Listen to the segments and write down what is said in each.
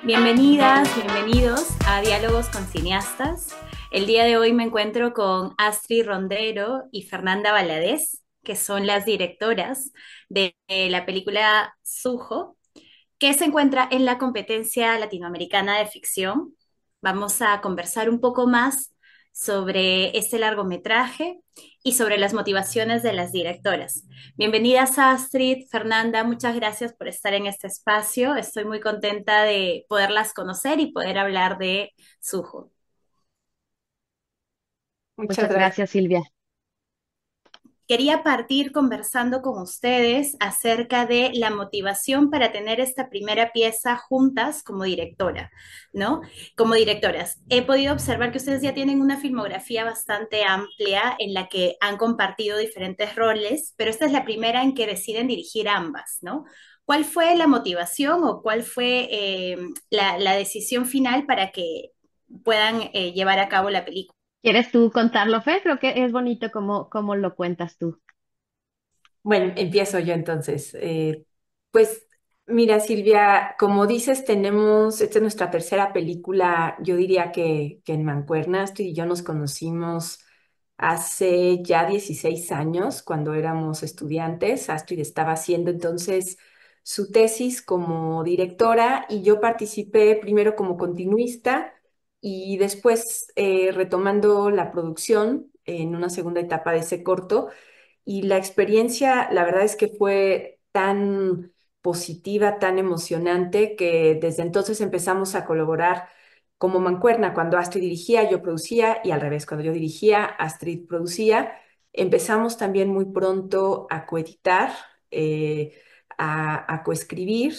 Bienvenidas, bienvenidos a Diálogos con Cineastas. El día de hoy me encuentro con Astrid Rondero y Fernanda Valadez, que son las directoras de la película Sujo, que se encuentra en la competencia latinoamericana de ficción. Vamos a conversar un poco más sobre este largometraje y sobre las motivaciones de las directoras. Bienvenidas Astrid, Fernanda, muchas gracias por estar en este espacio. Estoy muy contenta de poderlas conocer y poder hablar de Sujo. Muchas Muchas gracias. gracias, Silvia. Quería partir conversando con ustedes acerca de la motivación para tener esta primera pieza juntas como directora, ¿no? Como directoras. He podido observar que ustedes ya tienen una filmografía bastante amplia en la que han compartido diferentes roles, pero esta es la primera en que deciden dirigir ambas, ¿no? ¿Cuál fue la motivación o cuál fue la decisión final para que puedan llevar a cabo la película? ¿Quieres tú contarlo, Fer? Creo que es bonito cómo lo cuentas tú. Bueno, empiezo yo entonces. Pues mira, Silvia, como dices, esta es nuestra tercera película, yo diría que en Mancuernas, tú y yo nos conocimos hace ya 16 años, cuando éramos estudiantes. Astrid estaba haciendo entonces su tesis como directora y yo participé primero como continuista y después retomando la producción en una segunda etapa de ese corto. Y la experiencia, la verdad es que fue tan positiva, tan emocionante, que desde entonces empezamos a colaborar como mancuerna. Cuando Astrid dirigía, yo producía, y al revés, cuando yo dirigía, Astrid producía. Empezamos también muy pronto a coeditar, a coescribir.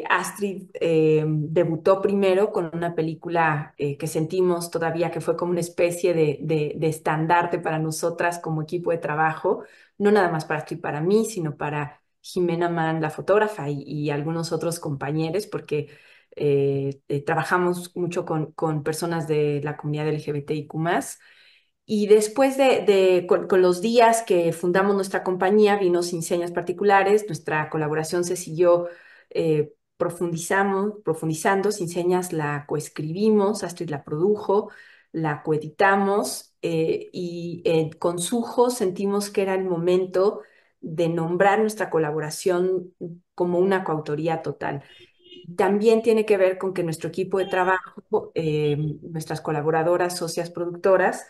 Astrid debutó primero con una película que sentimos todavía que fue como una especie de estandarte para nosotras como equipo de trabajo, no nada más para Astrid, para mí, sino para Jimena Mann, la fotógrafa, y algunos otros compañeros, porque trabajamos mucho con personas de la comunidad LGBTIQ+. Y después con los días que fundamos nuestra compañía, vino Sin Señas Particulares, nuestra colaboración se siguió profundizando. Sin Señas la coescribimos, Astrid la produjo, la coeditamos, y con Sujo sentimos que era el momento de nombrar nuestra colaboración como una coautoría total. También tiene que ver con que nuestro equipo de trabajo, nuestras colaboradoras, socias productoras,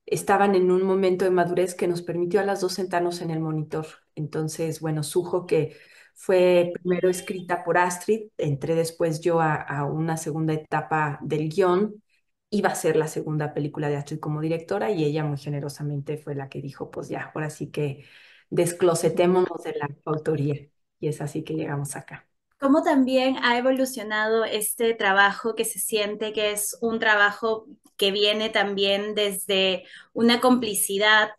estaban en un momento de madurez que nos permitió a las dos sentarnos en el monitor. Entonces, bueno, Sujo, que fue primero escrita por Astrid, entré después yo a una segunda etapa del guión, iba a ser la segunda película de Astrid como directora y ella muy generosamente fue la que dijo, pues ya, ahora sí que desclosetémonos de la autoría. Y es así que llegamos acá. ¿Cómo también ha evolucionado este trabajo que se siente que es un trabajo que viene también desde una complicidad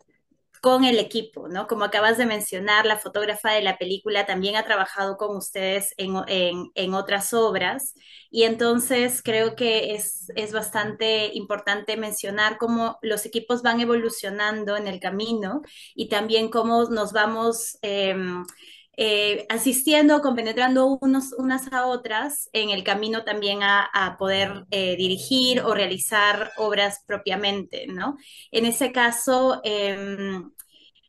con el equipo, ¿no? Como acabas de mencionar, la fotógrafa de la película también ha trabajado con ustedes en otras obras y entonces creo que es bastante importante mencionar cómo los equipos van evolucionando en el camino y también cómo nos vamos asistiendo, compenetrando unas a otras en el camino también a poder dirigir o realizar obras propiamente, ¿no? En ese caso,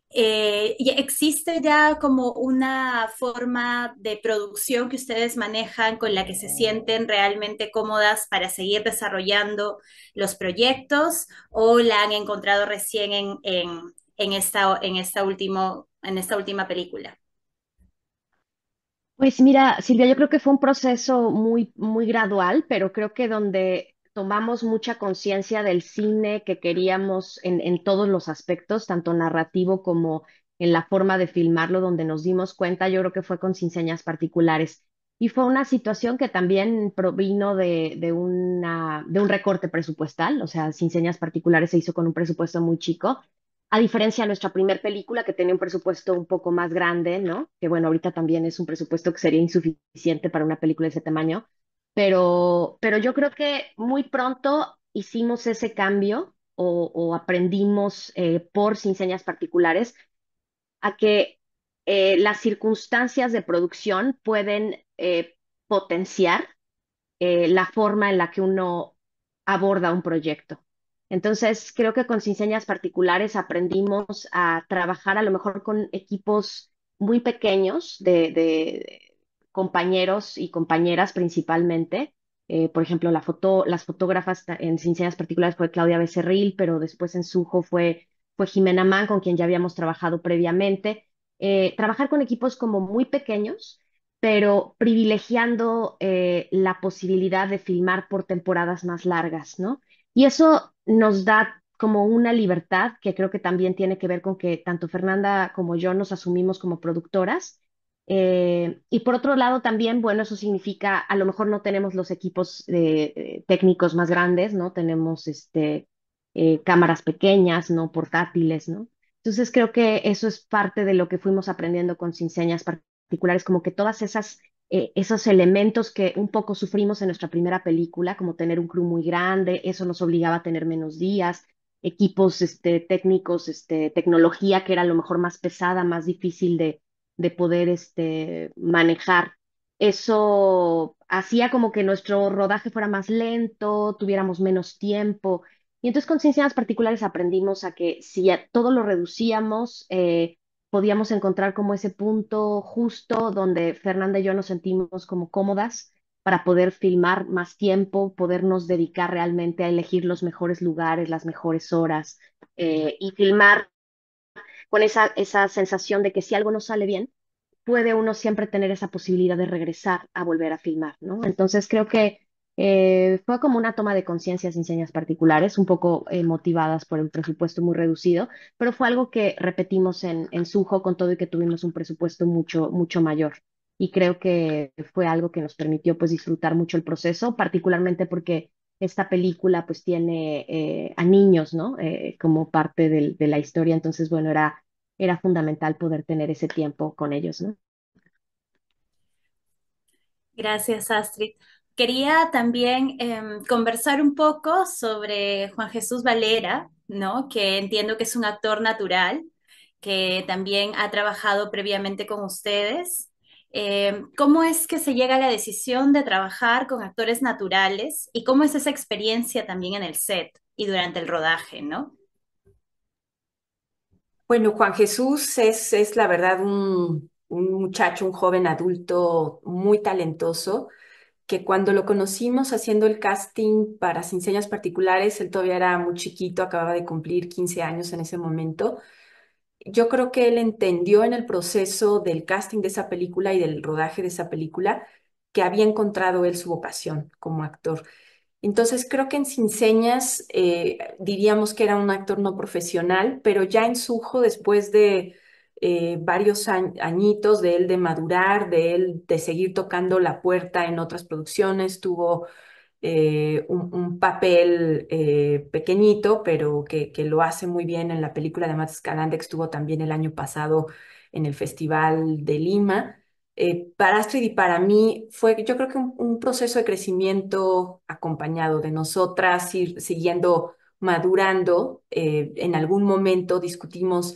¿existe ya como una forma de producción que ustedes manejan con la que se sienten realmente cómodas para seguir desarrollando los proyectos o la han encontrado recién en esta última película? Pues mira, Silvia, yo creo que fue un proceso muy gradual, pero creo que donde tomamos mucha conciencia del cine que queríamos en todos los aspectos, tanto narrativo como en la forma de filmarlo, donde nos dimos cuenta, yo creo que fue con Sin Señas Particulares. Y fue una situación que también provino de un recorte presupuestal, o sea, Sin Señas Particulares se hizo con un presupuesto muy chico a diferencia de nuestra primera película, que tenía un presupuesto un poco más grande, ¿no? Que bueno, ahorita también es un presupuesto que sería insuficiente para una película de ese tamaño, pero yo creo que muy pronto hicimos ese cambio o aprendimos por Sin Señas Particulares a que las circunstancias de producción pueden potenciar la forma en la que uno aborda un proyecto. Entonces, creo que con Sin Señas Particulares aprendimos a trabajar a lo mejor con equipos muy pequeños de compañeros y compañeras principalmente. Por ejemplo, las fotógrafas en Sin Señas Particulares fue Claudia Becerril, pero después en Sujo fue Jimena Mann, con quien ya habíamos trabajado previamente. Trabajar con equipos como muy pequeños, pero privilegiando la posibilidad de filmar por temporadas más largas, ¿no? Y eso nos da como una libertad que creo que también tiene que ver con que tanto Fernanda como yo nos asumimos como productoras. Y por otro lado también, bueno, eso significa, a lo mejor no tenemos los equipos técnicos más grandes, ¿no? Tenemos cámaras pequeñas, ¿no? Portátiles, ¿no? Entonces creo que eso es parte de lo que fuimos aprendiendo con Sin Señas Particulares, como que todas esos elementos que un poco sufrimos en nuestra primera película, como tener un crew muy grande, eso nos obligaba a tener menos días, equipos técnicos, tecnología que era a lo mejor más pesada, más difícil de poder manejar. Eso hacía como que nuestro rodaje fuera más lento, tuviéramos menos tiempo. Y entonces con ciencias particulares aprendimos a que si a todo lo reducíamos, podíamos encontrar como ese punto justo donde Fernanda y yo nos sentimos como cómodas para poder filmar más tiempo, podernos dedicar realmente a elegir los mejores lugares, las mejores horas, y filmar con esa sensación de que si algo no sale bien, puede uno siempre tener esa posibilidad de regresar a volver a filmar, ¿no? Entonces creo que fue como una toma de conciencia sin señas particulares, un poco motivadas por el presupuesto muy reducido, pero fue algo que repetimos en Sujo con todo y que tuvimos un presupuesto mucho, mucho mayor. Y creo que fue algo que nos permitió pues disfrutar mucho el proceso, particularmente porque esta película pues tiene a niños, ¿no? Como parte de la historia, entonces bueno, era fundamental poder tener ese tiempo con ellos, ¿no? Gracias, Astrid. Quería también conversar un poco sobre Juan Jesús Valera, ¿no? Que entiendo que es un actor natural, que también ha trabajado previamente con ustedes. ¿Cómo es que se llega a la decisión de trabajar con actores naturales y cómo es esa experiencia también en el set y durante el rodaje, ¿no? Bueno, Juan Jesús es la verdad un muchacho, un joven adulto muy talentoso, que cuando lo conocimos haciendo el casting para Sin Señas Particulares, él todavía era muy chiquito, acababa de cumplir 15 años en ese momento. Yo creo que él entendió en el proceso del casting de esa película y del rodaje de esa película que había encontrado él su vocación como actor. Entonces creo que en Sin Señas diríamos que era un actor no profesional, pero ya en Sujo, después de varios añitos de él de madurar, de él de seguir tocando la puerta en otras producciones, tuvo un papel pequeñito, pero que lo hace muy bien en la película de Matt Escalante, que estuvo también el año pasado en el Festival de Lima. Para Astrid y para mí fue, yo creo que un proceso de crecimiento acompañado de nosotras, ir siguiendo madurando. En algún momento discutimos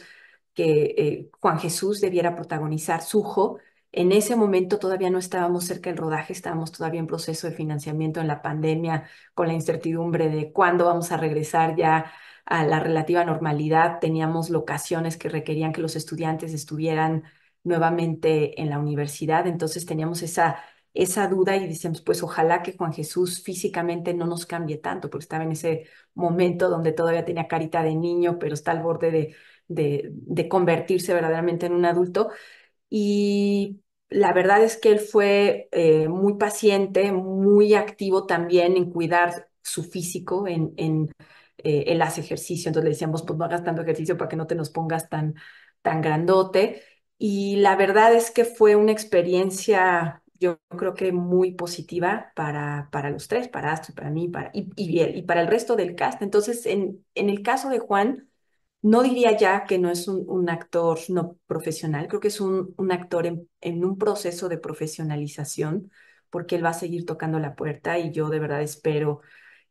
que Juan Jesús debiera protagonizar Sujo. En ese momento todavía no estábamos cerca del rodaje, estábamos todavía en proceso de financiamiento en la pandemia, con la incertidumbre de cuándo vamos a regresar ya a la relativa normalidad. Teníamos locaciones que requerían que los estudiantes estuvieran nuevamente en la universidad, entonces teníamos esa duda y decíamos, pues ojalá que Juan Jesús físicamente no nos cambie tanto, porque estaba en ese momento donde todavía tenía carita de niño, pero está al borde de convertirse verdaderamente en un adulto. Y la verdad es que él fue muy paciente, muy activo también en cuidar su físico, él hace ejercicio, entonces le decíamos, pues no hagas tanto ejercicio para que no te nos pongas tan grandote. Y la verdad es que fue una experiencia, yo creo que muy positiva para los tres, para Astrid, para mí, y para el resto del cast. Entonces, en el caso de Juan, no diría ya que no es un actor no profesional, creo que es un actor en un proceso de profesionalización, porque él va a seguir tocando la puerta y yo de verdad espero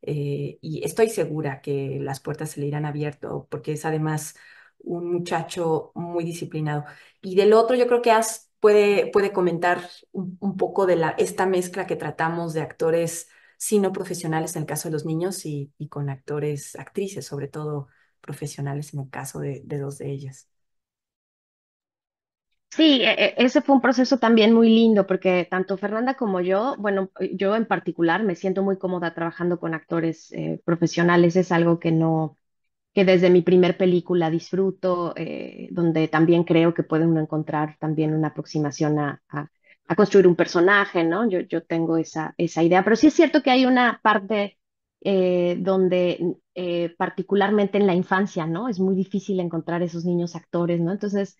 y estoy segura que las puertas se le irán abierto, porque es además un muchacho muy disciplinado. Y del otro, yo creo que puede comentar un poco de esta mezcla que tratamos de actores sí no profesionales en el caso de los niños y con actores, actrices, sobre todo profesionales en el caso de dos de ellas. Sí, ese fue un proceso también muy lindo porque tanto Fernanda como yo, bueno, yo en particular me siento muy cómoda trabajando con actores profesionales, es algo que no, que desde mi primer película disfruto, donde también creo que puede uno encontrar también una aproximación a construir un personaje, ¿no? Yo tengo esa idea, pero sí es cierto que hay una parte donde, particularmente en la infancia, ¿no? Es muy difícil encontrar esos niños actores, ¿no? Entonces,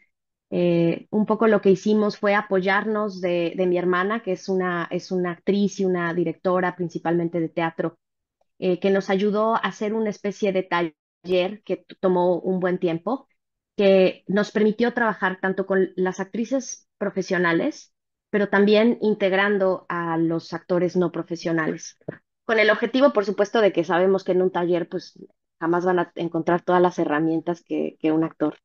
un poco lo que hicimos fue apoyarnos de mi hermana, que es una actriz y una directora principalmente de teatro, que nos ayudó a hacer una especie de taller que tomó un buen tiempo, que nos permitió trabajar tanto con las actrices profesionales, pero también integrando a los actores no profesionales. Con el objetivo, por supuesto, de que sabemos que en un taller, pues jamás van a encontrar todas las herramientas que un actor,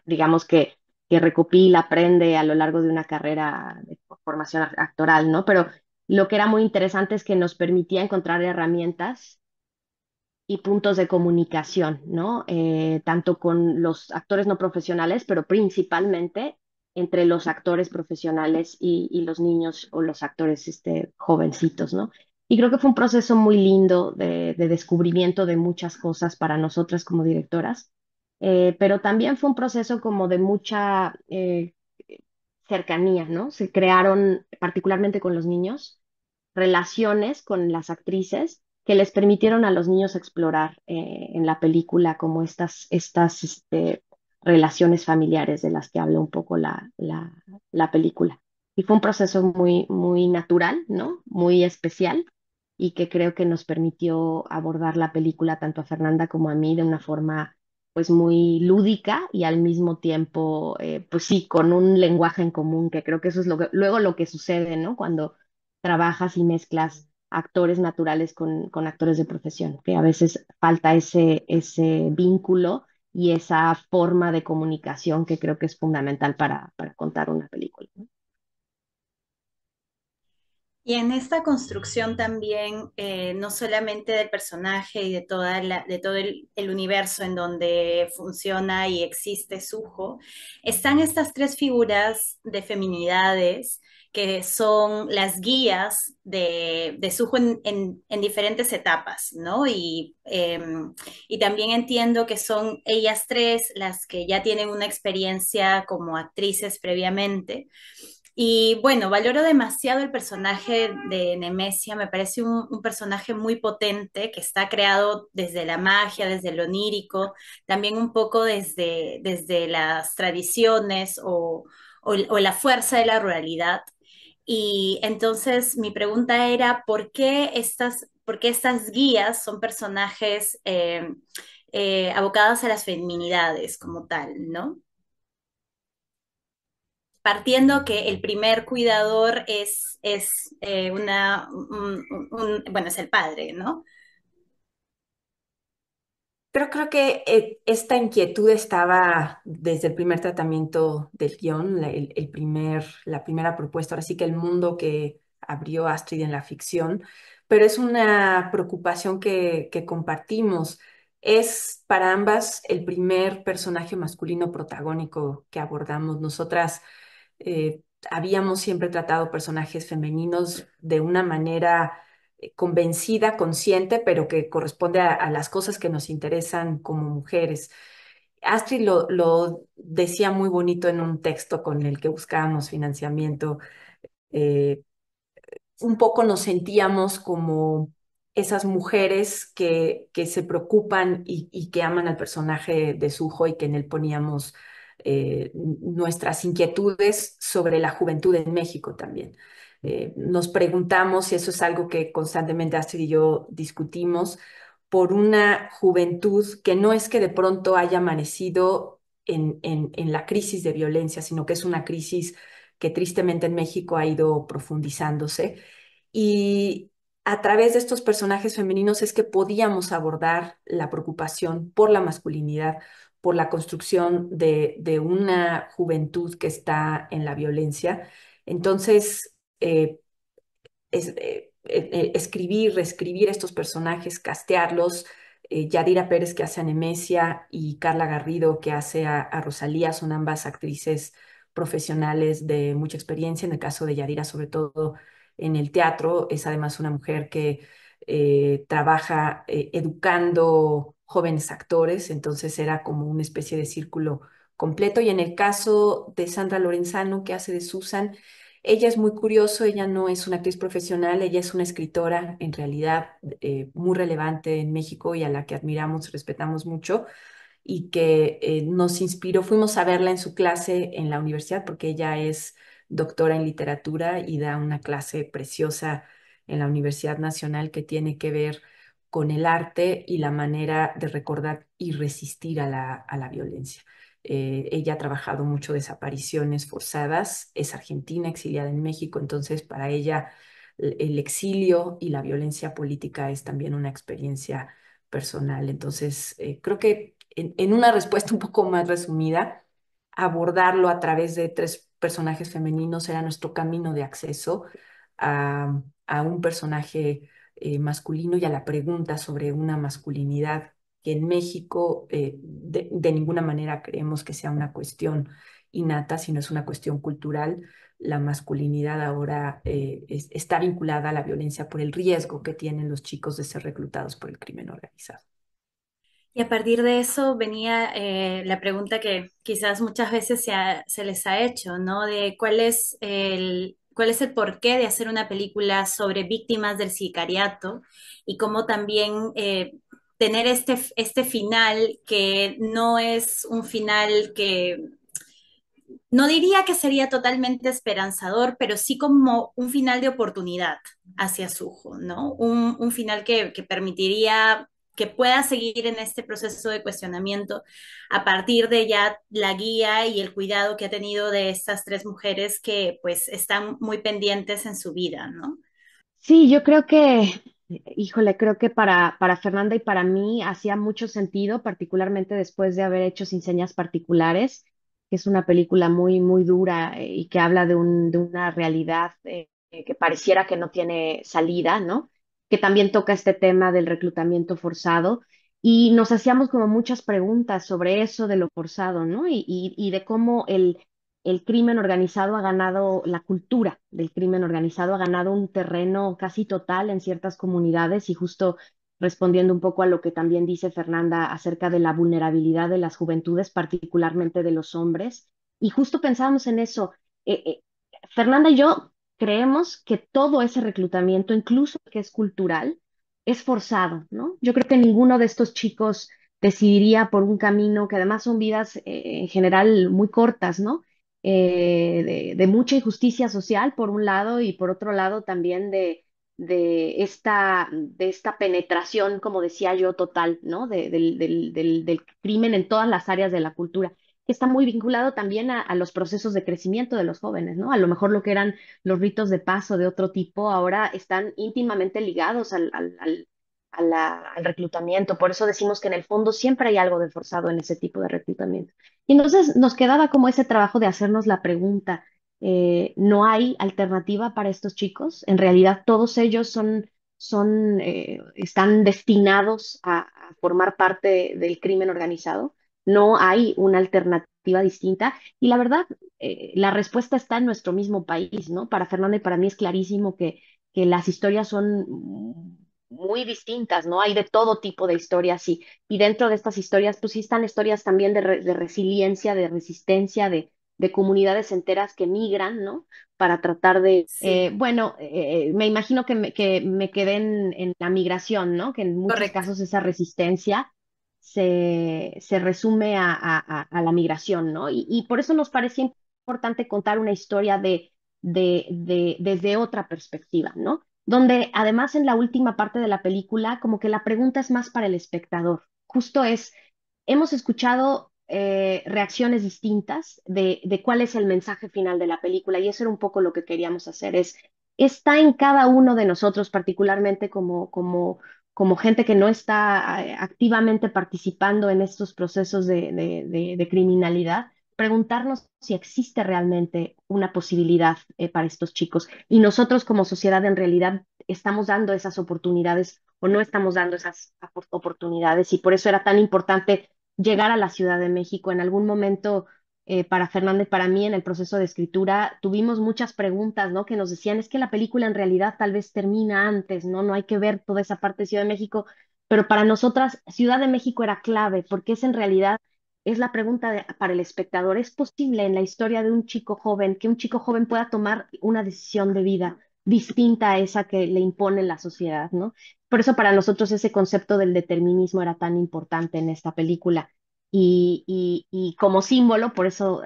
digamos que recopila, aprende a lo largo de una carrera de formación actoral, ¿no? Pero lo que era muy interesante es que nos permitía encontrar herramientas y puntos de comunicación, ¿no? Tanto con los actores no profesionales, pero principalmente entre los actores profesionales y los niños o los actores jovencitos, ¿no? Y creo que fue un proceso muy lindo de descubrimiento de muchas cosas para nosotras como directoras, pero también fue un proceso como de mucha cercanía, ¿no? Se crearon, particularmente con los niños, relaciones con las actrices que les permitieron a los niños explorar en la película como estas relaciones familiares de las que habla un poco la película. Y fue un proceso muy, muy natural, ¿no? Muy especial y que creo que nos permitió abordar la película tanto a Fernanda como a mí de una forma pues muy lúdica y al mismo tiempo, pues sí, con un lenguaje en común, que creo que eso es luego lo que sucede, ¿no? Cuando trabajas y mezclas actores naturales con actores de profesión, que a veces falta ese vínculo y esa forma de comunicación que creo que es fundamental para contar una película, ¿no? Y en esta construcción también, no solamente del personaje y de, de todo el universo en donde funciona y existe Suho, están estas tres figuras de feminidades que son las guías de Suho en diferentes etapas, ¿no? Y también entiendo que son ellas tres las que ya tienen una experiencia como actrices previamente y bueno, valoro demasiado el personaje de Nemesia, me parece un personaje muy potente que está creado desde la magia, desde lo onírico, también un poco desde las tradiciones o la fuerza de la ruralidad. Y entonces mi pregunta era, por qué estas guías son personajes abocados a las feminidades como tal, ¿no? Partiendo que el primer cuidador es bueno, es el padre, ¿no? Pero creo que esta inquietud estaba desde el primer tratamiento del guión, la primera propuesta, ahora sí que el mundo que abrió Astrid en la ficción, pero es una preocupación que compartimos. Es para ambas el primer personaje masculino protagónico que abordamos. Nosotras habíamos siempre tratado personajes femeninos de una manera convencida, consciente, pero que corresponde a las cosas que nos interesan como mujeres. Astrid lo decía muy bonito en un texto con el que buscábamos financiamiento. eh, un poco nos sentíamos como esas mujeres que se preocupan y que aman al personaje de Sujo y que en él poníamos nuestras inquietudes sobre la juventud en México también. Nos preguntamos, y eso es algo que constantemente Astrid y yo discutimos, por una juventud que no es que de pronto haya amanecido en la crisis de violencia, sino que es una crisis que tristemente en México ha ido profundizándose y a través de estos personajes femeninos es que podíamos abordar la preocupación por la masculinidad, por la construcción de una juventud que está en la violencia. Entonces, escribir, reescribir estos personajes, castearlos. Yadira Pérez, que hace a Nemesia, y Carla Garrido, que hace a Rosalía, son ambas actrices profesionales de mucha experiencia. En el caso de Yadira, sobre todo en el teatro, es además una mujer que trabaja educando jóvenes actores, entonces era como una especie de círculo completo. Y en el caso de Sandra Lorenzano, que hace de Susan, ella es muy curioso, ella no es una actriz profesional, ella es una escritora en realidad muy relevante en México y a la que admiramos y respetamos mucho y que nos inspiró. Fuimos a verla en su clase en la universidad porque ella es doctora en literatura y da una clase preciosa en la Universidad Nacional que tiene que ver con el arte y la manera de recordar y resistir a la violencia. Ella ha trabajado mucho desapariciones forzadas, es argentina, exiliada en México, entonces para ella el exilio y la violencia política es también una experiencia personal. Entonces, creo que en una respuesta un poco más resumida, abordarlo a través de tres personajes femeninos era nuestro camino de acceso a un personaje masculino y a la pregunta sobre una masculinidad que en México de ninguna manera creemos que sea una cuestión innata, sino es una cuestión cultural. La masculinidad ahora está vinculada a la violencia por el riesgo que tienen los chicos de ser reclutados por el crimen organizado. Y a partir de eso venía la pregunta que quizás muchas veces se les ha hecho, ¿no? De cuál es el porqué de hacer una película sobre víctimas del sicariato y cómo también tener este final que no es un final que no diría que sería totalmente esperanzador, pero sí como un final de oportunidad hacia Suho, ¿no? Un final que permitiría que pueda seguir en este proceso de cuestionamiento a partir de ya la guía y el cuidado que ha tenido de estas tres mujeres que pues están muy pendientes en su vida, ¿no? Sí, yo creo que, híjole, creo que para Fernanda y para mí hacía mucho sentido, particularmente después de haber hecho Sin Señas Particulares, que es una película muy, muy dura y que habla de una realidad que pareciera que no tiene salida, ¿no? Que también toca este tema del reclutamiento forzado. Y nos hacíamos como muchas preguntas sobre eso de lo forzado, ¿no? Y de cómo el crimen organizado ha ganado, la cultura del crimen organizado ha ganado un terreno casi total en ciertas comunidades y justo respondiendo un poco a lo que también dice Fernanda acerca de la vulnerabilidad de las juventudes, particularmente de los hombres. Y justo pensábamos en eso. Eh, eh, Fernanda y yo creemos que todo ese reclutamiento, incluso que es cultural, es forzado, ¿no? Yo creo que ninguno de estos chicos decidiría por un camino que además son vidas en general muy cortas, ¿no? De mucha injusticia social, por un lado, y por otro lado también de esta penetración, como decía yo, total, ¿no? Del crimen en todas las áreas de la cultura, que está muy vinculado también a los procesos de crecimiento de los jóvenes, ¿no? A lo mejor lo que eran los ritos de paso de otro tipo ahora están íntimamente ligados al reclutamiento. Por eso decimos que en el fondo siempre hay algo de forzado en ese tipo de reclutamiento. Y entonces nos quedaba como ese trabajo de hacernos la pregunta, ¿no hay alternativa para estos chicos? En realidad todos ellos están destinados a formar parte del crimen organizado. No hay una alternativa distinta. Y la verdad, la respuesta está en nuestro mismo país, ¿no? Para Fernanda y para mí es clarísimo que las historias son muy distintas, ¿no? Hay de todo tipo de historias y dentro de estas historias, pues sí están historias también de resiliencia, de resistencia, de comunidades enteras que migran, ¿no? Para tratar Sí, me imagino que me quedé en la migración, ¿no? Que en muchos correcto. casos esa resistencia se resume a la migración, ¿no? Y por eso nos parecía importante contar una historia desde otra perspectiva, ¿no? Donde además en la última parte de la película, como que la pregunta es más para el espectador. Justo es, hemos escuchado reacciones distintas de cuál es el mensaje final de la película y eso era un poco lo que queríamos hacer, está en cada uno de nosotros, particularmente como gente que no está activamente participando en estos procesos de criminalidad, preguntarnos si existe realmente una posibilidad para estos chicos. Y nosotros como sociedad en realidad estamos dando esas oportunidades o no estamos dando esas oportunidades. Y por eso era tan importante llegar a la Ciudad de México. En algún momento, para Fernández, para mí, en el proceso de escritura, tuvimos muchas preguntas, ¿no? Que nos decían, es que la película en realidad tal vez termina antes, ¿no? No hay que ver toda esa parte de Ciudad de México. Pero para nosotras, Ciudad de México era clave, porque es en realidad es la pregunta para el espectador. ¿Es posible en la historia de un chico joven que un chico joven pueda tomar una decisión de vida distinta a esa que le impone la sociedad, ¿no? Por eso para nosotros ese concepto del determinismo era tan importante en esta película. Y como símbolo, por eso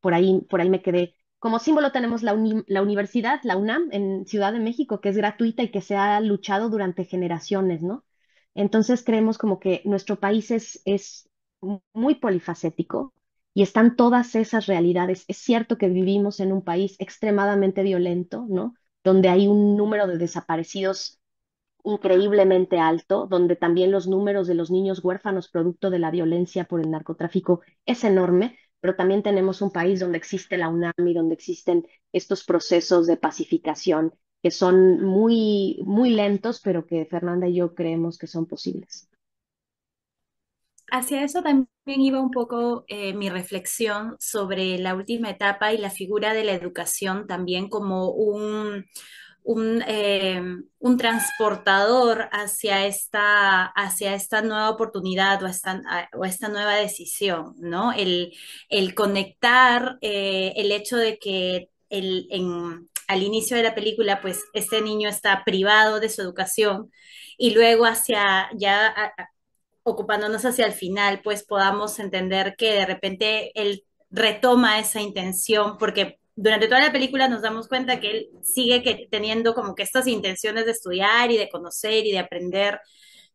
por ahí me quedé. Como símbolo tenemos la universidad, la UNAM, en Ciudad de México, que es gratuita y que se ha luchado durante generaciones, ¿no? Entonces creemos como que nuestro país es muy polifacético y están todas esas realidades. Es cierto que vivimos en un país extremadamente violento, ¿no? Donde hay un número de desaparecidos increíblemente alto, donde también los números de los niños huérfanos producto de la violencia por el narcotráfico es enorme, pero también tenemos un país donde existe la UNAM y donde existen estos procesos de pacificación que son muy lentos, pero que Fernanda y yo creemos que son posibles. Hacia eso también iba un poco mi reflexión sobre la última etapa y la figura de la educación también como un transportador hacia esta nueva oportunidad o esta nueva decisión, ¿no? El conectar el hecho de que al inicio de la película, pues este niño está privado de su educación y luego hacia ya ocupándonos hacia el final, pues podamos entender que de repente él retoma esa intención, porque durante toda la película nos damos cuenta que él sigue teniendo como que estas intenciones de estudiar y de conocer y de aprender,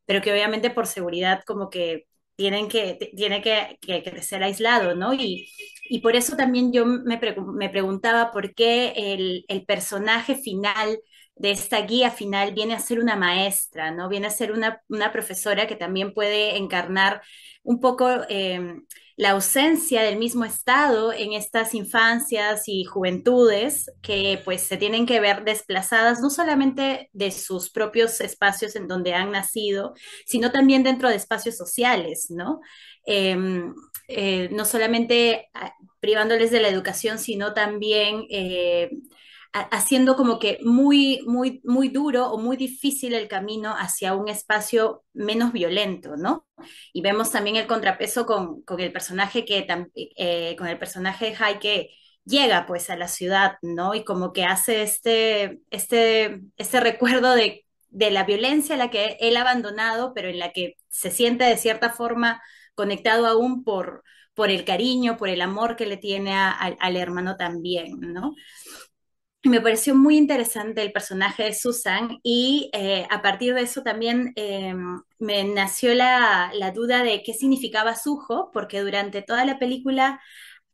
pero que obviamente por seguridad como que tiene que crecer aislado, ¿no? Y por eso también yo me preguntaba por qué el personaje final de esta guía final viene a ser una maestra, ¿no? Viene a ser una profesora que también puede encarnar un poco la ausencia del mismo Estado en estas infancias y juventudes que pues se tienen que ver desplazadas no solamente de sus propios espacios en donde han nacido, sino también dentro de espacios sociales, ¿no? Eh, no solamente privándoles de la educación, sino también haciendo como que muy duro o muy difícil el camino hacia un espacio menos violento, ¿no? Y vemos también el contrapeso con el personaje con el personaje de Hai que llega pues a la ciudad, ¿no? Y como que hace este recuerdo de la violencia a la que él ha abandonado, pero en la que se siente de cierta forma conectado aún por el cariño, por el amor que le tiene al hermano también, ¿no? Me pareció muy interesante el personaje de Susan y a partir de eso también me nació la duda de qué significaba Suho, porque durante toda la película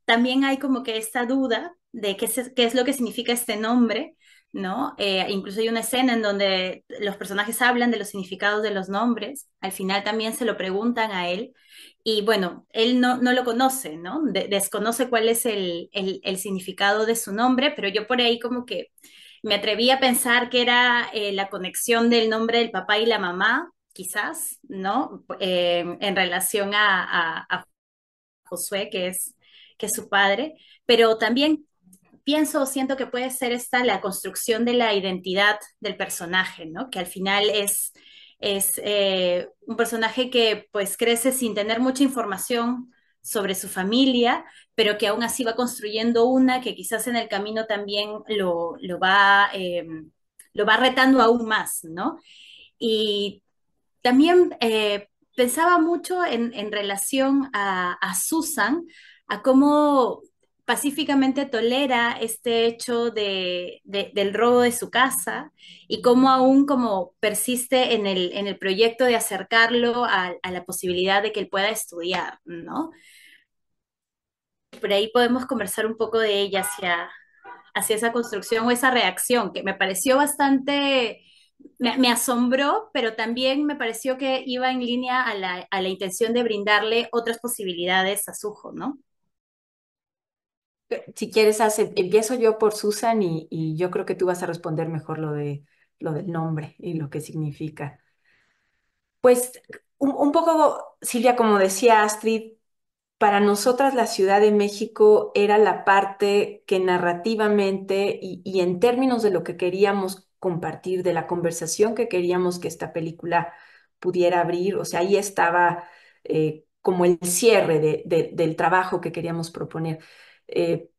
también hay como que esta duda de qué es lo que significa este nombre, ¿no? Incluso hay una escena en donde los personajes hablan de los significados de los nombres, al final también se lo preguntan a él, y bueno, él no lo conoce, ¿no? Desconoce cuál es el significado de su nombre, pero yo por ahí como que me atreví a pensar que era la conexión del nombre del papá y la mamá, quizás, ¿no? En relación a Josué, que es su padre, pero también siento que puede ser esta la construcción de la identidad del personaje, ¿no? Que al final es un personaje que pues crece sin tener mucha información sobre su familia, pero que aún así va construyendo una que quizás en el camino también lo va retando aún más, ¿no? Y también pensaba mucho en relación a Susan, a cómo pacíficamente tolera este hecho del robo de su casa y cómo aún como persiste en el proyecto de acercarlo a la posibilidad de que él pueda estudiar, ¿no? Por ahí podemos conversar un poco de ella hacia esa construcción o esa reacción que me pareció bastante me asombró, pero también me pareció que iba en línea a la intención de brindarle otras posibilidades a Suho, ¿no? Si quieres, empiezo yo por Susan y yo creo que tú vas a responder mejor lo del nombre y lo que significa. Pues un poco, Silvia, como decía Astrid, para nosotras la Ciudad de México era la parte que narrativamente y en términos de lo que queríamos compartir, de la conversación que queríamos que esta película pudiera abrir, o sea, ahí estaba como el cierre del trabajo que queríamos proponer. Eh,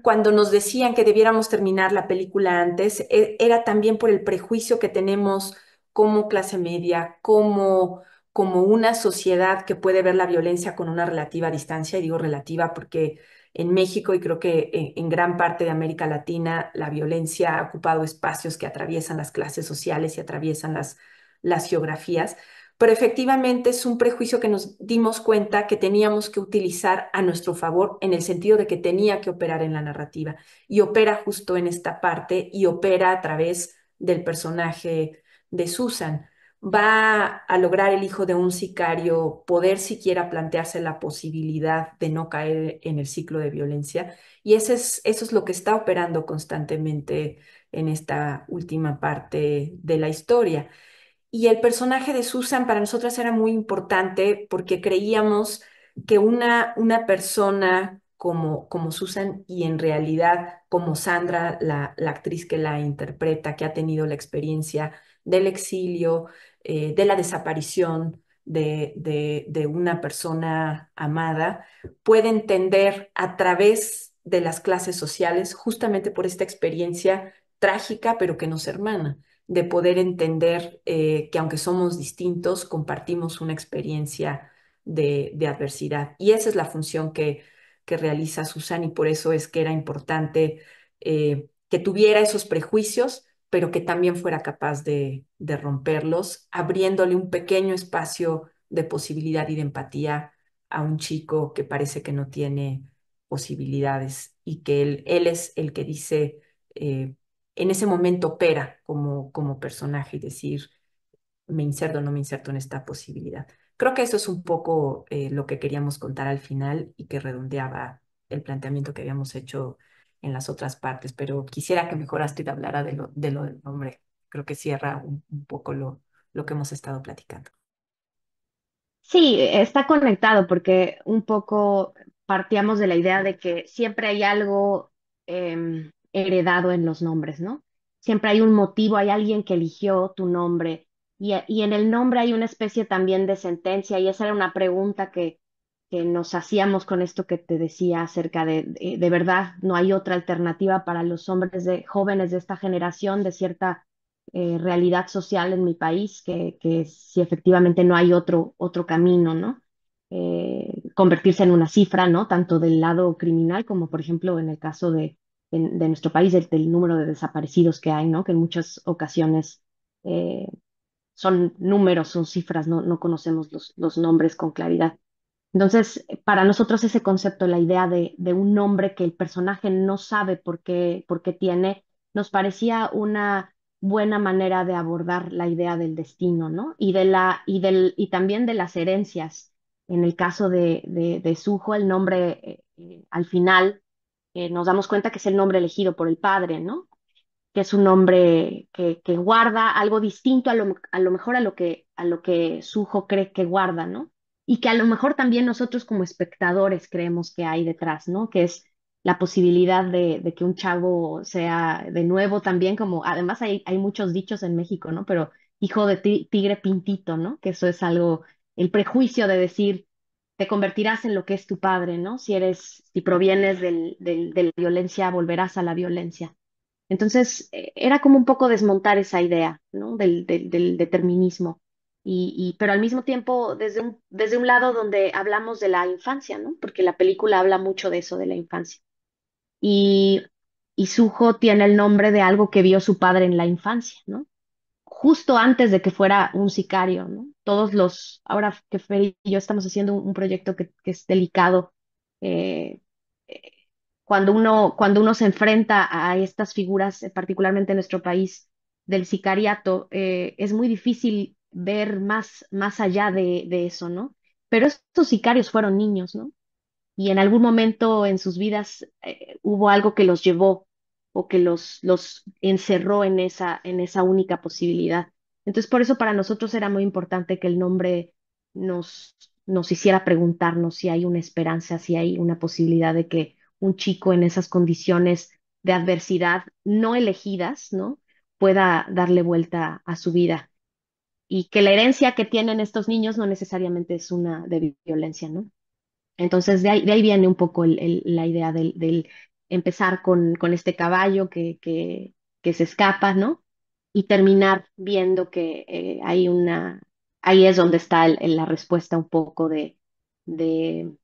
Cuando nos decían que debiéramos terminar la película antes, era también por el prejuicio que tenemos como clase media, como una sociedad que puede ver la violencia con una relativa distancia, y digo relativa porque en México y creo que en gran parte de América Latina la violencia ha ocupado espacios que atraviesan las clases sociales y atraviesan las geografías. Pero efectivamente es un prejuicio que nos dimos cuenta que teníamos que utilizar a nuestro favor en el sentido de que tenía que operar en la narrativa y opera justo en esta parte y opera a través del personaje de Susan. Va a lograr el hijo de un sicario poder siquiera plantearse la posibilidad de no caer en el ciclo de violencia y eso es lo que está operando constantemente en esta última parte de la historia. Y el personaje de Susan para nosotras era muy importante porque creíamos que una persona como Susan y en realidad como Sandra, la actriz que la interpreta, que ha tenido la experiencia del exilio, de la desaparición de una persona amada, puede entender a través de las clases sociales, justamente por esta experiencia trágica, pero que nos hermana de poder entender que aunque somos distintos, compartimos una experiencia de adversidad. Y esa es la función que realiza Susan y por eso es que era importante que tuviera esos prejuicios, pero que también fuera capaz de romperlos, abriéndole un pequeño espacio de posibilidad y de empatía a un chico que parece que no tiene posibilidades y que él es el que dice, en ese momento opera como personaje y decir, me inserto o no me inserto en esta posibilidad. Creo que eso es un poco lo que queríamos contar al final y que redondeaba el planteamiento que habíamos hecho en las otras partes, pero quisiera que mejor Astrid hablara de lo del nombre. Creo que cierra un poco lo que hemos estado platicando. Sí, está conectado porque un poco partíamos de la idea de que siempre hay algo heredado en los nombres, ¿no? Siempre hay un motivo, hay alguien que eligió tu nombre y en el nombre hay una especie también de sentencia y esa era una pregunta que nos hacíamos con esto que te decía acerca de verdad no hay otra alternativa para los hombres de jóvenes de esta generación de cierta realidad social en mi país, que si efectivamente no hay otro camino, ¿no? Convertirse en una cifra, ¿no? Tanto del lado criminal como, por ejemplo, en el caso de nuestro país, del número de desaparecidos que hay, ¿no? Que en muchas ocasiones eh, son números, son cifras, no conocemos los nombres con claridad. Entonces, para nosotros ese concepto, la idea de un nombre que el personaje no sabe por qué tiene, nos parecía una buena manera de abordar la idea del destino, ¿no? Y también de las herencias. En el caso de Sujo, el nombre al final nos damos cuenta que es el nombre elegido por el padre, ¿no? Que es un hombre que guarda algo distinto a lo mejor a lo que Suho cree que guarda, ¿no? Y que a lo mejor también nosotros como espectadores creemos que hay detrás, ¿no? Que es la posibilidad de que un chavo sea de nuevo también como, además hay muchos dichos en México, ¿no? Pero hijo de tigre pintito, ¿no? Que eso es algo, el prejuicio de decir, te convertirás en lo que es tu padre, ¿no? Si provienes de la violencia, volverás a la violencia. Entonces, era como un poco desmontar esa idea, ¿no? Del determinismo. Pero al mismo tiempo, desde un lado donde hablamos de la infancia, ¿no? Porque la película habla mucho de eso, de la infancia. Y, y Suho tiene el nombre de algo que vio su padre en la infancia, ¿no? Justo antes de que fuera un sicario, ¿no? Ahora que Fer y yo estamos haciendo un proyecto que es delicado, eh, eh, cuando uno se enfrenta a estas figuras, particularmente en nuestro país, del sicariato, es muy difícil ver más allá de eso, ¿no? Pero estos sicarios fueron niños, ¿no? Y en algún momento en sus vidas hubo algo que los llevó o que los encerró en esa única posibilidad. Entonces, por eso para nosotros era muy importante que el nombre nos, nos hiciera preguntarnos si hay una esperanza, si hay una posibilidad de que un chico en esas condiciones de adversidad no elegidas, ¿no? pueda darle vuelta a su vida. Y que la herencia que tienen estos niños no necesariamente es una de violencia, ¿no? Entonces, de ahí viene un poco la idea del empezar con este caballo que se escapa, ¿no? Y terminar viendo que ahí es donde está la respuesta un poco de, del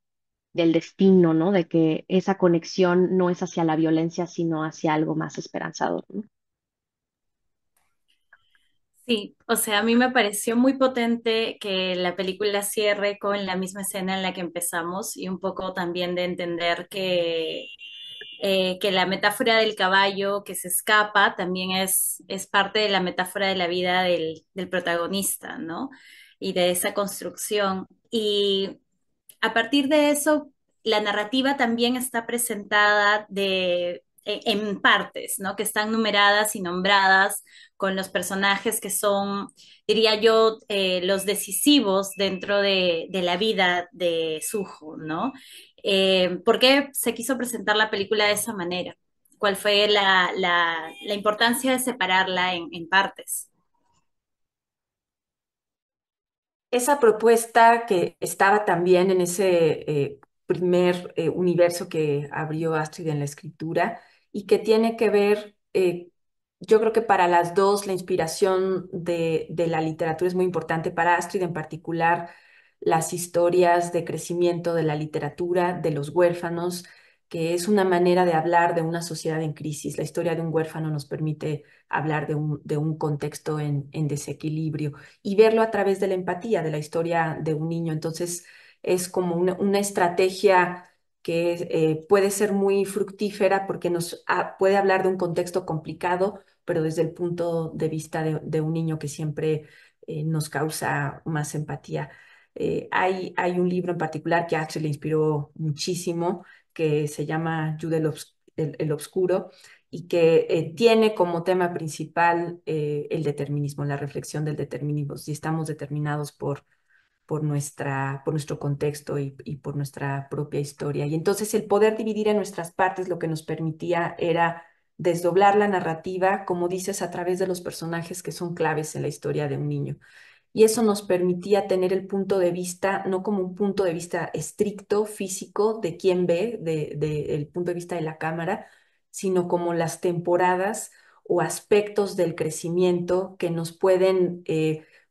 destino, ¿no? De que esa conexión no es hacia la violencia, sino hacia algo más esperanzador, ¿no? Sí, o sea, a mí me pareció muy potente que la película cierre con la misma escena en la que empezamos y un poco también de entender que la metáfora del caballo que se escapa también es parte de la metáfora de la vida del protagonista, ¿no? Y de esa construcción. Y a partir de eso, la narrativa también está presentada en partes, ¿no? Que están numeradas y nombradas con los personajes que son, diría yo, los decisivos dentro de la vida de Suho, ¿no? ¿Por qué se quiso presentar la película de esa manera? ¿Cuál fue la importancia de separarla en partes? Esa propuesta que estaba también en ese primer universo que abrió Astrid en la escritura y que tiene que ver, yo creo que para las dos la inspiración de la literatura es muy importante, para Astrid en particular, las historias de crecimiento de la literatura, de los huérfanos, que es una manera de hablar de una sociedad en crisis. La historia de un huérfano nos permite hablar de un contexto en desequilibrio y verlo a través de la empatía, de la historia de un niño. Entonces, es como una estrategia que puede ser muy fructífera porque puede hablar de un contexto complicado, pero desde el punto de vista de un niño que siempre nos causa más empatía. Hay un libro en particular que a Axel le inspiró muchísimo, que se llama Jude el Obscuro, y que tiene como tema principal el determinismo, la reflexión del determinismo, si estamos determinados por nuestro contexto y por nuestra propia historia. Y entonces el poder dividir en nuestras partes lo que nos permitía era desdoblar la narrativa, como dices, a través de los personajes que son claves en la historia de un niño. Y eso nos permitía tener el punto de vista, no como un punto de vista estricto, físico, de quién ve, el punto de vista de la cámara, sino como las temporadas o aspectos del crecimiento que nos pueden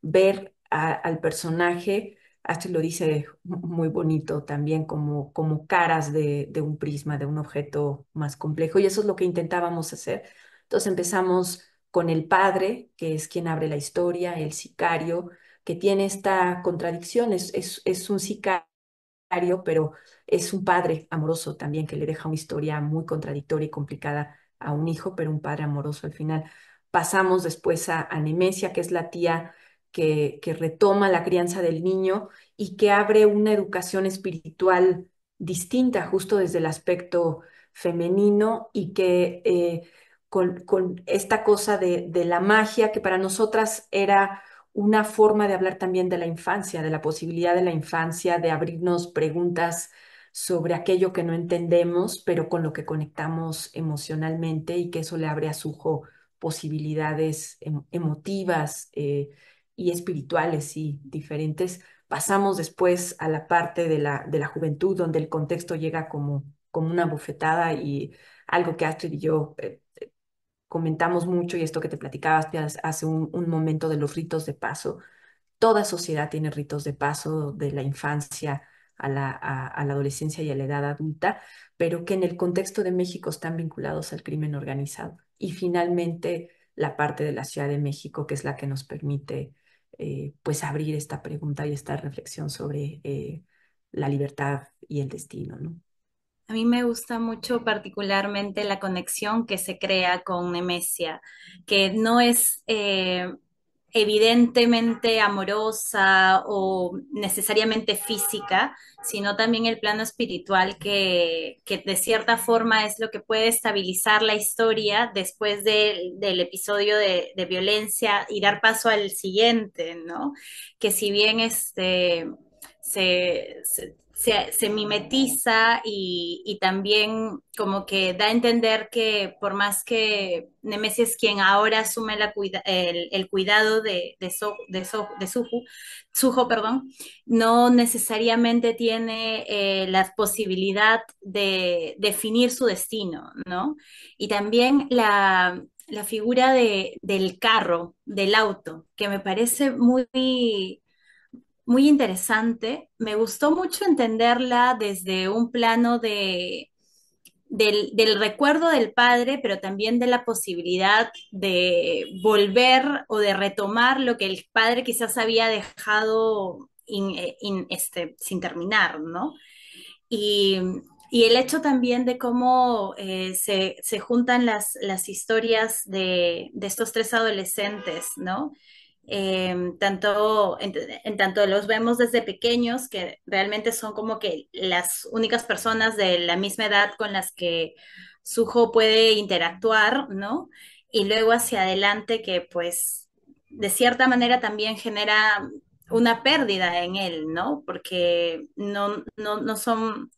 ver al personaje. Astrid lo dice muy bonito también, como caras de un prisma, de un objeto más complejo. Y eso es lo que intentábamos hacer. Entonces empezamos con el padre, que es quien abre la historia, el sicario, que tiene esta contradicción, es un sicario, pero es un padre amoroso también, que le deja una historia muy contradictoria y complicada a un hijo, pero un padre amoroso al final. Pasamos después a Nemesia, que es la tía que retoma la crianza del niño y que abre una educación espiritual distinta, justo desde el aspecto femenino y que con esta cosa de la magia que para nosotras era una forma de hablar también de la infancia, de la posibilidad de la infancia, de abrirnos preguntas sobre aquello que no entendemos, pero con lo que conectamos emocionalmente y que eso le abre a su hijo posibilidades emotivas y espirituales y diferentes. Pasamos después a la parte de la juventud, donde el contexto llega como una bofetada y algo que Astrid y yo comentamos mucho, y esto que te platicabas hace un momento de los ritos de paso. Toda sociedad tiene ritos de paso de la infancia a la adolescencia y a la edad adulta, pero que en el contexto de México están vinculados al crimen organizado. Y finalmente la parte de la Ciudad de México, que es la que nos permite pues abrir esta pregunta y esta reflexión sobre la libertad y el destino, ¿no? A mí me gusta mucho particularmente la conexión que se crea con Nemesia, que no es evidentemente amorosa o necesariamente física, sino también el plano espiritual que de cierta forma es lo que puede estabilizar la historia después del episodio de violencia y dar paso al siguiente, ¿no? Que si bien se mimetiza y también como que da a entender que por más que Nemesis es quien ahora asume el cuidado de Suho, perdón, no necesariamente tiene la posibilidad de definir su destino, ¿no? Y también la figura del carro, del auto, que me parece muy interesante. Me gustó mucho entenderla desde un plano del recuerdo del padre, pero también de la posibilidad de volver o de retomar lo que el padre quizás había dejado sin terminar, ¿no? Y, y el hecho también de cómo se juntan las historias de estos tres adolescentes, ¿no? En tanto los vemos desde pequeños, que realmente son como que las únicas personas de la misma edad con las que Suho puede interactuar, ¿no? Y luego hacia adelante que pues de cierta manera también genera una pérdida en él, ¿no? Porque no son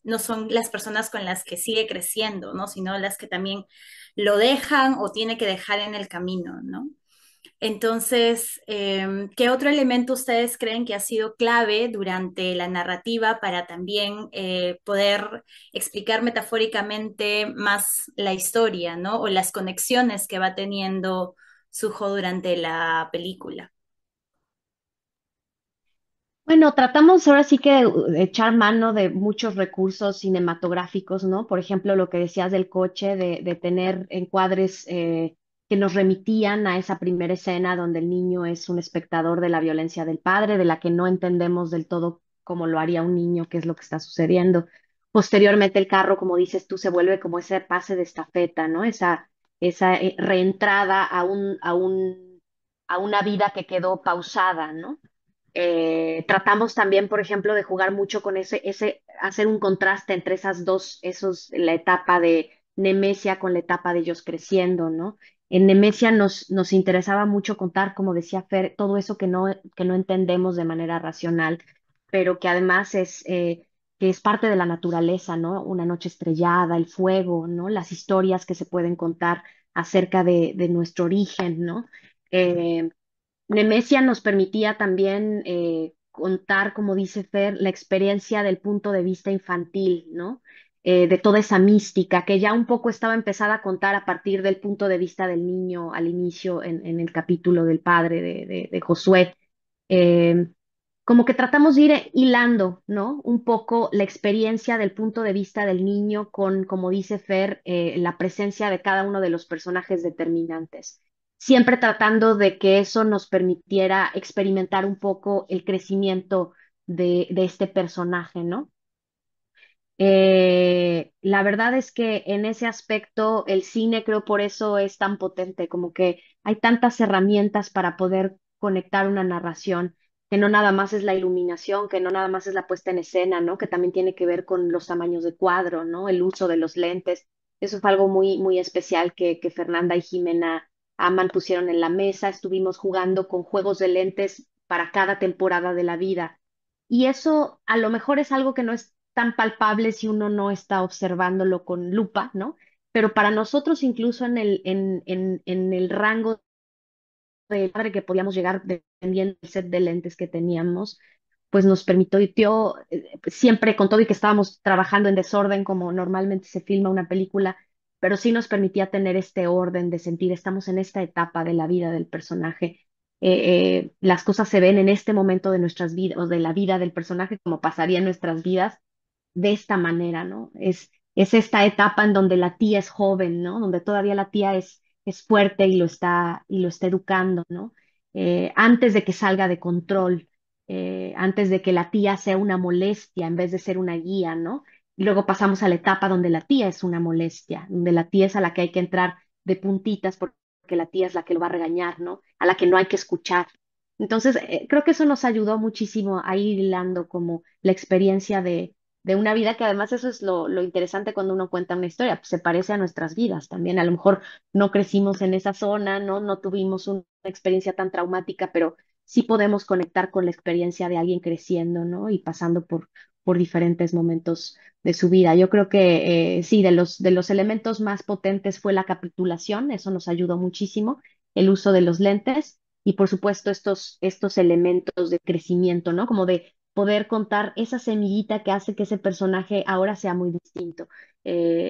las personas con las que sigue creciendo, ¿no? Sino las que también lo dejan o tiene que dejar en el camino, ¿no? Entonces, ¿qué otro elemento ustedes creen que ha sido clave durante la narrativa para también poder explicar metafóricamente más la historia, ¿no? O las conexiones que va teniendo Suho durante la película? Bueno, tratamos ahora sí que de echar mano de muchos recursos cinematográficos, ¿no? Por ejemplo, lo que decías del coche, de tener encuadres que nos remitían a esa primera escena donde el niño es un espectador de la violencia del padre, de la que no entendemos del todo cómo lo haría un niño, qué es lo que está sucediendo. Posteriormente, el carro, como dices tú, se vuelve como ese pase de estafeta, ¿no? Esa reentrada a una vida que quedó pausada, ¿no? Tratamos también, por ejemplo, de jugar mucho con hacer un contraste entre esas dos, la etapa de Nemesia con la etapa de ellos creciendo, ¿no? En Nemesia nos interesaba mucho contar, como decía Fer, todo eso que no entendemos de manera racional, pero que además que es parte de la naturaleza, ¿no? Una noche estrellada, el fuego, ¿no? Las historias que se pueden contar acerca de nuestro origen, ¿no? Eh, Nemesia nos permitía también contar, como dice Fer, la experiencia del punto de vista infantil, ¿no? De toda esa mística que ya un poco estaba empezada a contar a partir del punto de vista del niño al inicio en el capítulo del padre de Josué. Eh, Como que tratamos de ir hilando, ¿no? Un poco la experiencia del punto de vista del niño con, como dice Fer, la presencia de cada uno de los personajes determinantes. Siempre tratando de que eso nos permitiera experimentar un poco el crecimiento de este personaje, ¿no? La verdad es que en ese aspecto el cine creo por eso es tan potente, como que hay tantas herramientas para poder conectar una narración, que no nada más es la iluminación, que no nada más es la puesta en escena, ¿no? Que también tiene que ver con los tamaños de cuadro, ¿no? El uso de los lentes. Eso fue algo muy especial que Fernanda y Jimena Aman pusieron en la mesa. Estuvimos jugando con juegos de lentes para cada temporada de la vida. Y eso a lo mejor es algo que no es tan palpable si uno no está observándolo con lupa, ¿no? Pero para nosotros, incluso en el rango de padre que podíamos llegar, dependiendo del set de lentes que teníamos, pues nos permitió, siempre con todo y que estábamos trabajando en desorden, como normalmente se filma una película, pero sí nos permitía tener este orden de sentir, estamos en esta etapa de la vida del personaje. Las cosas se ven en este momento de nuestras vidas, o de la vida del personaje, como pasaría en nuestras vidas, de esta manera, ¿no? Es esta etapa en donde la tía es joven, ¿no? Donde todavía la tía es fuerte y lo está educando, ¿no? Antes de que salga de control, antes de que la tía sea una molestia en vez de ser una guía, ¿no? Luego pasamos a la etapa donde la tía es una molestia, donde la tía es a la que hay que entrar de puntitas porque la tía es la que lo va a regañar, ¿no? A la que no hay que escuchar. Entonces, creo que eso nos ayudó muchísimo a ir hilando como la experiencia de una vida, que además eso es lo interesante cuando uno cuenta una historia, pues se parece a nuestras vidas también. A lo mejor no crecimos en esa zona, ¿no? No tuvimos una experiencia tan traumática, pero sí podemos conectar con la experiencia de alguien creciendo, ¿no? Y pasando por diferentes momentos de su vida. Yo creo que sí, de los elementos más potentes fue la capitulación, eso nos ayudó muchísimo, el uso de los lentes y por supuesto estos elementos de crecimiento, ¿no? Como de poder contar esa semillita que hace que ese personaje ahora sea muy distinto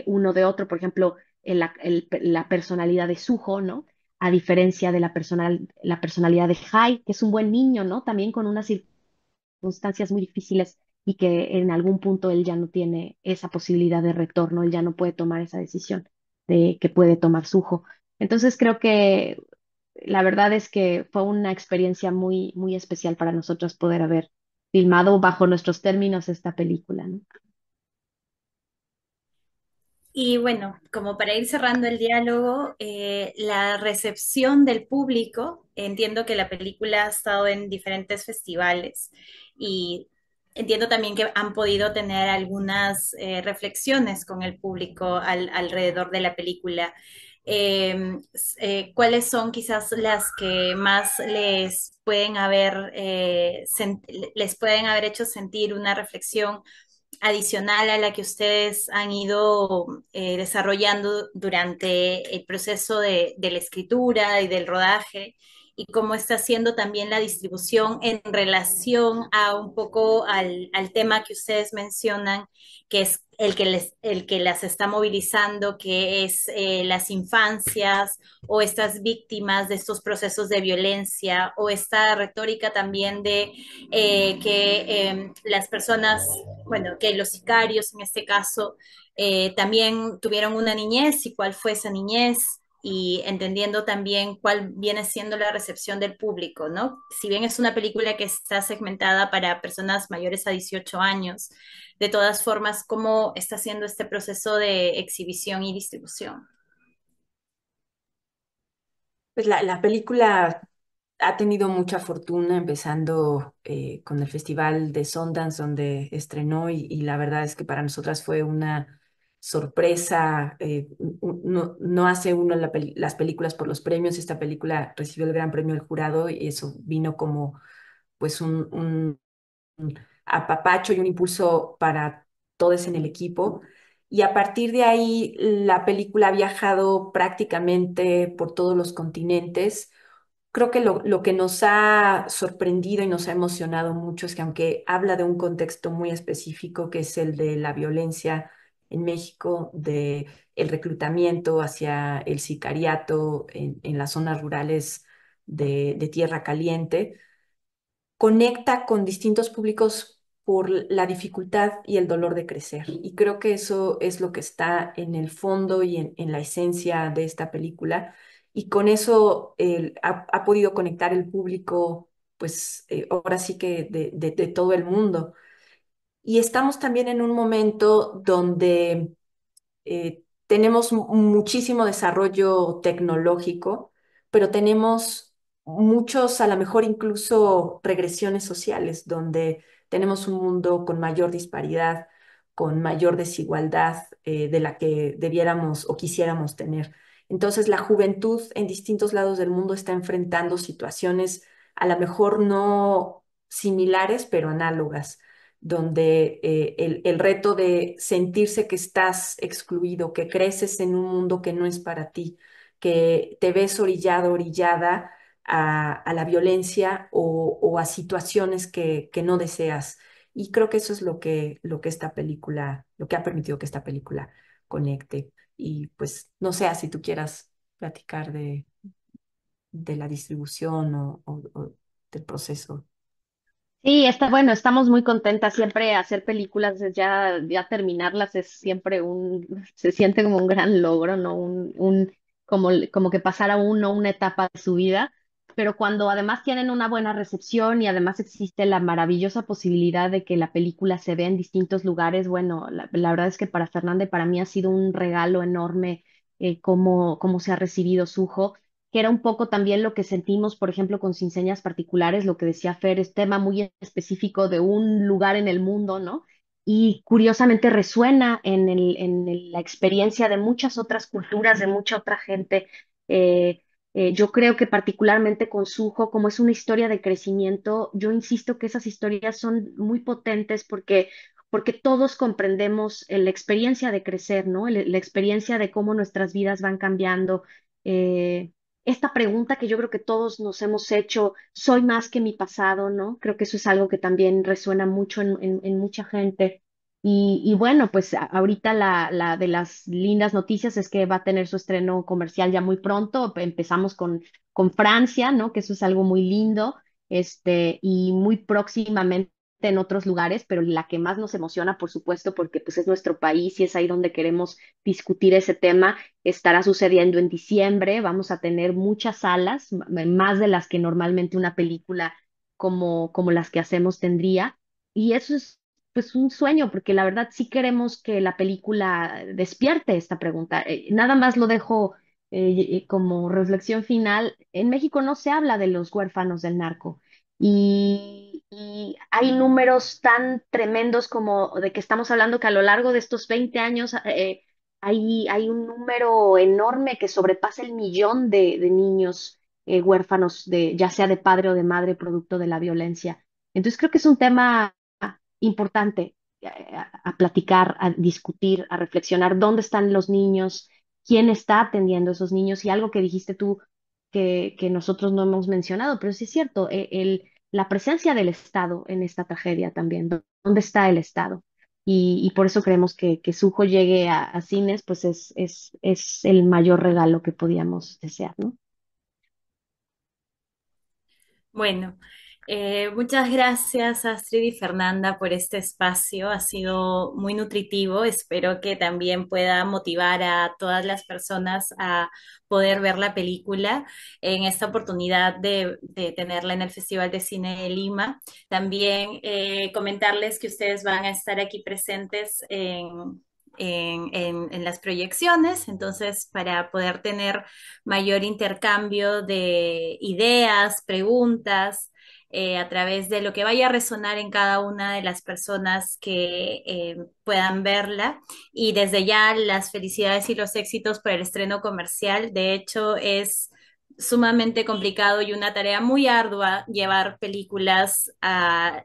uno de otro, por ejemplo, la personalidad de Suho, ¿no? A diferencia de la personalidad de Hai, que es un buen niño, ¿no? También con unas circunstancias muy difíciles y que en algún punto él ya no tiene esa posibilidad de retorno, él ya no puede tomar esa decisión de que puede tomar Suho. Entonces creo que la verdad es que fue una experiencia muy, muy especial para nosotros poder haber filmado bajo nuestros términos esta película, ¿no? Y bueno, como para ir cerrando el diálogo, la recepción del público, entiendo que la película ha estado en diferentes festivales y entiendo también que han podido tener algunas reflexiones con el público alrededor de la película. ¿Cuáles son quizás las que más les pueden haber hecho sentir una reflexión adicional a la que ustedes han ido desarrollando durante el proceso de la escritura y del rodaje? Y cómo está haciendo también la distribución en relación a un poco al tema que ustedes mencionan, que es el que las está movilizando, que es las infancias o estas víctimas de estos procesos de violencia, o esta retórica también de que las personas, bueno, que los sicarios en este caso también tuvieron una niñez y cuál fue esa niñez, y entendiendo también cuál viene siendo la recepción del público, ¿no? Si bien es una película que está segmentada para personas mayores a 18 años, de todas formas, ¿cómo está haciendo este proceso de exhibición y distribución? Pues la película ha tenido mucha fortuna, empezando con el Festival de Sundance, donde estrenó, y la verdad es que para nosotras fue una sorpresa. No, no hace uno las películas por los premios. Esta película recibió el Gran Premio del Jurado y eso vino como pues un apapacho y un impulso para todos en el equipo. Y a partir de ahí, la película ha viajado prácticamente por todos los continentes. Creo que lo que nos ha sorprendido y nos ha emocionado mucho es que, aunque habla de un contexto muy específico, que es el de la violencia en México, de el reclutamiento hacia el sicariato en las zonas rurales de Tierra Caliente, conecta con distintos públicos por la dificultad y el dolor de crecer. Y creo que eso es lo que está en el fondo y en la esencia de esta película. Y con eso ha podido conectar el público, pues ahora sí que de todo el mundo. Y estamos también en un momento donde tenemos muchísimo desarrollo tecnológico, pero tenemos muchos, a lo mejor incluso regresiones sociales, donde tenemos un mundo con mayor disparidad, con mayor desigualdad de la que debiéramos o quisiéramos tener. Entonces, la juventud en distintos lados del mundo está enfrentando situaciones a lo mejor no similares, pero análogas, donde el reto de sentirse que estás excluido, que creces en un mundo que no es para ti, que te ves orillado, orillada a la violencia o a situaciones que no deseas. Y creo que eso es lo que esta película, lo que ha permitido que esta película conecte. Y pues no sé si tú quieras platicar de la distribución o del proceso. Sí, está bueno, estamos muy contentas. Siempre hacer películas, ya terminarlas es siempre se siente como un gran logro, ¿no? Como que pasara uno una etapa de su vida. pero cuando además tienen una buena recepción y además existe la maravillosa posibilidad de que la película se vea en distintos lugares, bueno, la verdad es que para Fernanda y para mí ha sido un regalo enorme cómo se ha recibido Sujo, que era un poco también lo que sentimos, por ejemplo, con Sin Señas Particulares, lo que decía Fer, es tema muy específico de un lugar en el mundo, ¿no? Y curiosamente resuena la experiencia de muchas otras culturas, de mucha otra gente. Eh, yo creo que particularmente con Sujo, como es una historia de crecimiento, yo insisto que esas historias son muy potentes porque todos comprendemos la experiencia de crecer, ¿no? La experiencia de cómo nuestras vidas van cambiando. Eh, Esta pregunta que yo creo que todos nos hemos hecho, ¿soy más que mi pasado, no? Creo que eso es algo que también resuena mucho en mucha gente. Y bueno, pues ahorita la de las lindas noticias es que va a tener su estreno comercial ya muy pronto. Empezamos con Francia, ¿no? Que eso es algo muy lindo, y muy próximamente en otros lugares, pero la que más nos emociona, por supuesto, porque pues es nuestro país y es ahí donde queremos discutir ese tema, estará sucediendo en diciembre. Vamos a tener muchas salas, más de las que normalmente una película como las que hacemos tendría. Y eso es pues un sueño, porque la verdad sí queremos que la película despierte esta pregunta. Nada más lo dejo como reflexión final. En México no se habla de los huérfanos del narco. Y hay números tan tremendos como de que estamos hablando que a lo largo de estos 20 años hay un número enorme que sobrepasa el millón de niños huérfanos, ya sea de padre o de madre, producto de la violencia. Entonces creo que es un tema importante a platicar, a discutir, a reflexionar dónde están los niños, quién está atendiendo a esos niños y algo que dijiste tú que nosotros no hemos mencionado, pero sí es cierto, la presencia del Estado en esta tragedia también, ¿dónde está el Estado? Y por eso creemos que Sujo llegue a cines, pues es el mayor regalo que podíamos desear, ¿no? Bueno, muchas gracias Astrid y Fernanda por este espacio. Ha sido muy nutritivo. Espero que también pueda motivar a todas las personas a poder ver la película en esta oportunidad de tenerla en el Festival de Cine de Lima. También comentarles que ustedes van a estar aquí presentes en las proyecciones, entonces para poder tener mayor intercambio de ideas, preguntas, a través de lo que vaya a resonar en cada una de las personas que puedan verla. Y desde ya las felicidades y los éxitos por el estreno comercial. De hecho, es sumamente complicado y una tarea muy ardua llevar películas a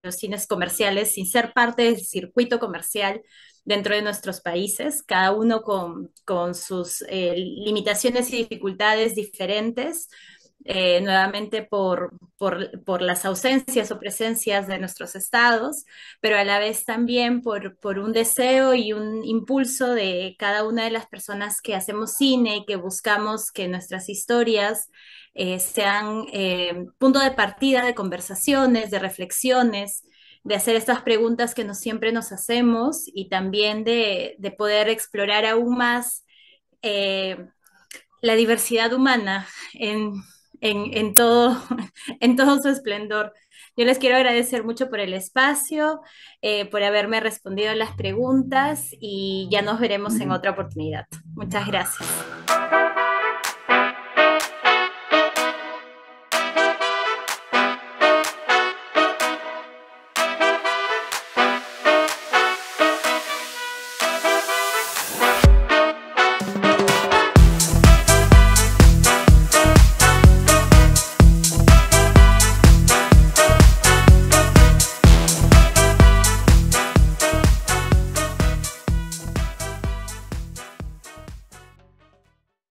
los cines comerciales sin ser parte del circuito comercial dentro de nuestros países, cada uno con sus limitaciones y dificultades diferentes, nuevamente por las ausencias o presencias de nuestros estados, pero a la vez también por un deseo y un impulso de cada una de las personas que hacemos cine y que buscamos que nuestras historias sean punto de partida de conversaciones, de reflexiones, de hacer estas preguntas que siempre nos hacemos y también de poder explorar aún más eh, la diversidad humana en todo, en todo su esplendor. Yo les quiero agradecer mucho por el espacio, por haberme respondido a las preguntas y ya nos veremos en otra oportunidad. Muchas gracias.